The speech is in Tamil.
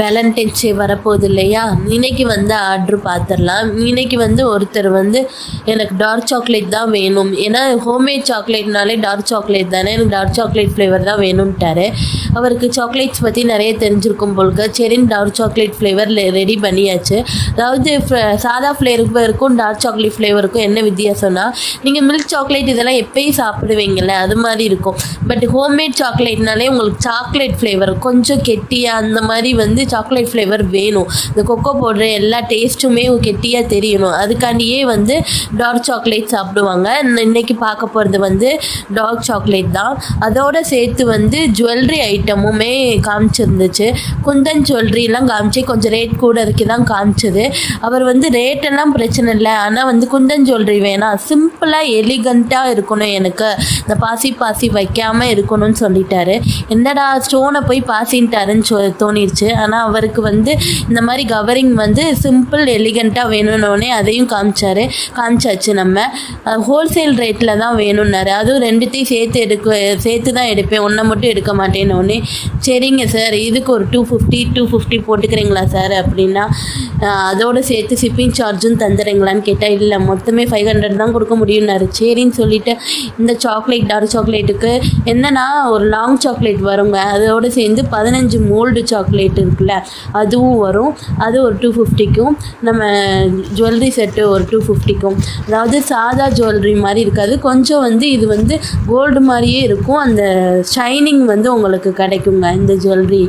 வேலண்டைன்ஸ் டே வரப்போகுது இல்லையா, இன்னைக்கு வந்து ஆர்ட்ரு பார்த்துடலாம். இன்னைக்கு வந்து ஒருத்தர் வந்து எனக்கு டார்க் சாக்லேட் தான் வேணும், ஏன்னா ஹோம்மேட் சாக்லேட்னாலே டார்க் சாக்லேட் தானே, எனக்கு டார்க் சாக்லேட் ஃப்ளேவர் தான் வேணும்ட்டாரு. அவருக்கு சாக்லேட்ஸ் பற்றி நிறைய தெரிஞ்சிருக்கும் போலுக்கு. சரின்னு டார்க் சாக்லேட் ஃப்ளேவர் ரெடி பண்ணியாச்சு. அதாவது சாதா ஃப்ளேவருக்கும் டார்க் சாக்லேட் ஃப்ளேவருக்கும் என்ன வித்தியாசம்னா, நீங்கள் மில்க் சாக்லேட் இதெல்லாம் எப்பயும் சாப்பிடுவீங்கள்ல, அது மாதிரி இருக்கும். பட் ஹோம்மேட் சாக்லேட்னாலே உங்களுக்கு சாக்லேட் ஃப்ளேவர் கொஞ்சம் கெட்டியாக அந்த மாதிரி வந்து சாக்லேட் ஃப்ளேவர் வேணும். இந்த கொக்கோ போடுற எல்லா டேஸ்ட்டுமே கெட்டியாக தெரியணும். அதுக்காண்டியே வந்து டார்க் சாக்லேட் சாப்பிடுவாங்க. இன்னைக்கு பார்க்க போகிறது வந்து டார்க் சாக்லேட் தான். அதோட சேர்த்து வந்து ஜுவல்லரி ஐட்டமுமே காமிச்சிருந்துச்சு. குந்தன் ஜுவல்லரிலாம் காமிச்சு கொஞ்சம் ரேட் கூட இருக்கு தான் காமிச்சது. அவர் வந்து ரேட்டெல்லாம் பிரச்சனை இல்லை, ஆனால் வந்து குந்தன் ஜுவல்லரி வேணாம், சிம்பிளாக எலிகண்ட்டாக இருக்கணும், எனக்கு இந்த பாசி வைக்காமல் இருக்கணும்னு சொல்லிட்டாரு. என்னடா ஸ்டோனை போய் பாசின்ட்டாருன்னு தோணிடுச்சு. ஆனால் அவருக்கு வந்து இந்த மாதிரி கவரிங் வந்து சிம்பிள் எலிகண்ட்டாக வேணும்னோடனே அதையும் காமிச்சாச்சு. நம்ம ஹோல்சேல் ரேட்டில் தான் வேணும்னாரு. அதுவும் ரெண்டுத்தையும் சேர்த்து தான் எடுப்பேன், ஒன்றை மட்டும் எடுக்க மாட்டேன்னொடனே சரிங்க சார், இதுக்கு ஒரு 250 போட்டுக்கிறீங்களா சார் அப்படின்னா, அதோடு சேர்த்து ஷிப்பிங் சார்ஜும் தந்துடுறீங்களான்னு கேட்டால் இல்லை, மொத்தமே 500 தான் கொடுக்க முடியும்னாரு. சரின்னு சொல்லிவிட்டு இந்த டார்க் சாக்லேட்டுக்கு என்னன்னா ஒரு லாங் சாக்லேட் வருங்க, அதோடு சேர்ந்து 15 மோல்டு சாக்லேட் இருக்குல்ல, அதுவும் வரும். அது ஒரு 250க்கும், நம்ம ஜுவல்லரி செட்டு ஒரு 250க்கும். அதாவது சாதா ஜுவல்லரி மாதிரி இருக்காது, கொஞ்சம் வந்து இது வந்து கோல்டு மாதிரியே இருக்கும். அந்த ஷைனிங் வந்து உங்களுக்கு கிடைக்குங்க இந்த ஜுவல்லரி.